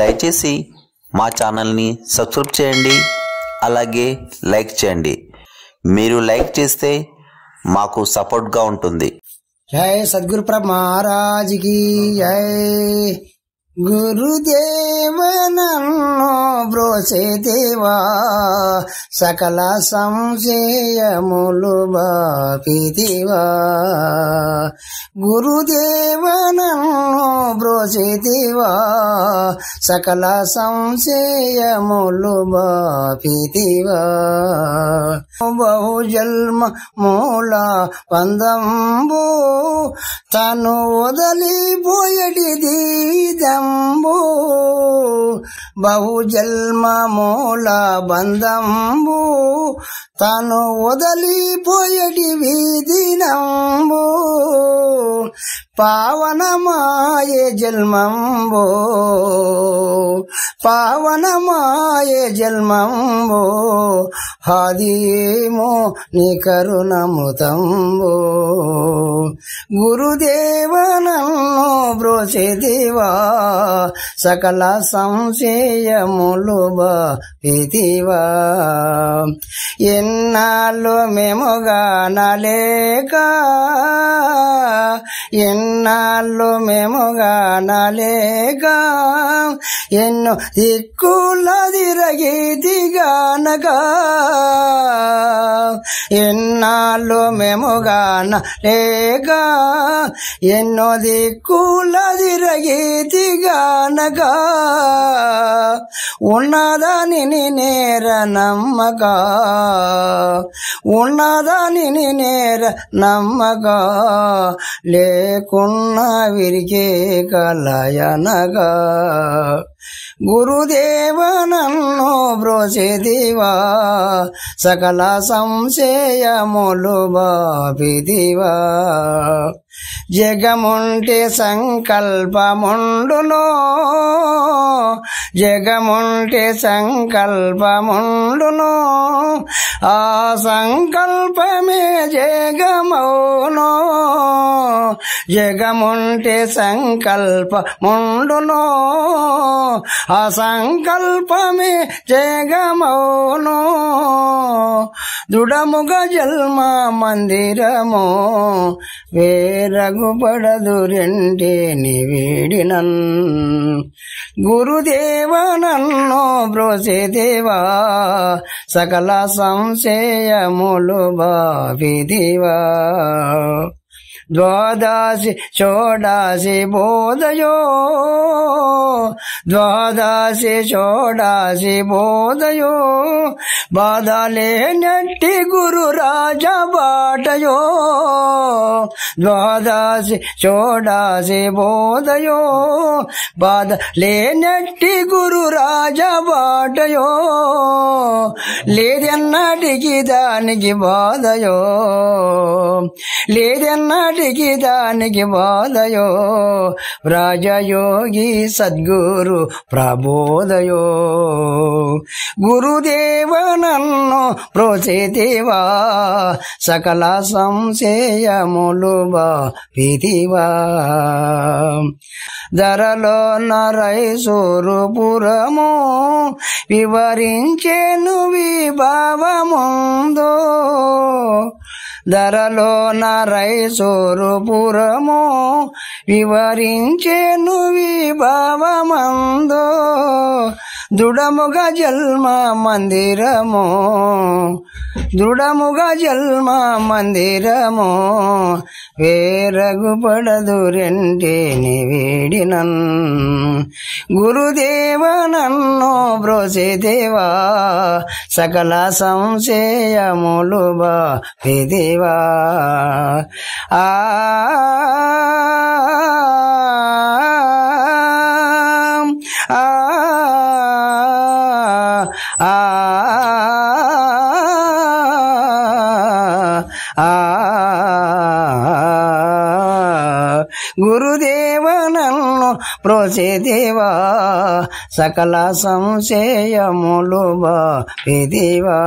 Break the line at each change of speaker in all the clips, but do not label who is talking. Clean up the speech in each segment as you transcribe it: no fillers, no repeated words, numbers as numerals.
దయచేసి మా ఛానల్ని సబ్స్క్రైబ్ చేయండి, అలాగే లైక్ చేయండి. మీరు లైక్ చేస్తే మాకు సపోర్ట్గా ఉంటుంది.
జై సద్గురు ప్రభు మహారాజ్ కి జై. గురుదేవ నన్ను బ్రోసే దేవా, సకల సంశయములు బాపిదివా. గురుదేవ నన్ను బ్రోసే దేవా, సకల సంశయములు బాపిదివా. బహుజన్మ మూల బంధంబు తను వదలిపోయేటిది దంబు. బహుజన్మ మూల బంధంబు తను వదలిపోయేటి విధినంబు. పావనమాయే జన్మంబు, పావనమాయే జన్మంబు. హాదియేమో నీ కరుణముతంబు. గురుదేవ నన్ను బ్రోసే దేవా, సకల సంశయములు బాపిదివా. ఎన్నాళ్ళు మేముగానలేక, ఎన్నాళ్ళు మేముగానలేక, ఎన్నో దిక్కుల తిరగితిగానక. ఎన్నాళ్ళు మేముగానలేక, ఎన్నో దిక్కుల తిరగితిగానక. ఉన్నదాని నేర నమ్మక, ఉన్నదాని నేర నమ్మక. లేకున్నా విరిగే కలయనగా. గురుదేవ నన్ను బ్రోసే దేవా, సకల సంశయములు బాపిదివా. జగముంటే సంకల్పముండును, జగముంటే సంకల్పముండును. ఆ సంకల్పమే జగమౌను. జగముంటే సంకల్పముండును, ఆ సంకల్పమే జగమౌను. దృఢముగా జన్మ మందిరము వేరగుపడదు రెండేని వేడినన్. గురుదేవ నన్ను బ్రోసే దేవా, సకల సంశయములు బాపిదివా. ద్వాదశి షోడాశి బోధయో, ద్వాదశి షోడాశి బోధయో. బాధలే నట్టి గురు రాజ బాటయో. ద్వాదశి షోడాశి బోధయో, బాధలే నట్టి గురు రాజ బాటయో. లేదన్నటికి దానికి బాధయో, లేదన్నటికి దానికి బాధయో. రాజయోగి సద్గురు ప్రబోధయో. గురుదేవ నన్ను బ్రోసే దేవా, సకల సంశయములు బాపిదివా. ధరలో నరైసూరుపురము వివరించేను విభావముందో. ధరలో నరైసూరుపురము వివరించేను విభావమందో. దృఢముగా జన్మ మందిరము, దృఢముగా జన్మ మందిరము. వేరగుపడదు రెండేని వేడినన్. గురుదేవ నన్ను బ్రోసే దేవా, సకల సంశయములు బాపిదివా. ఆ గురుదేవ నన్ను బ్రోసే దేవా, సకల సంశయములు బాపిదివా.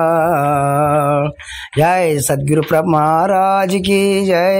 జై సద్గురు ప్రభు మహారాజ్ కి జై.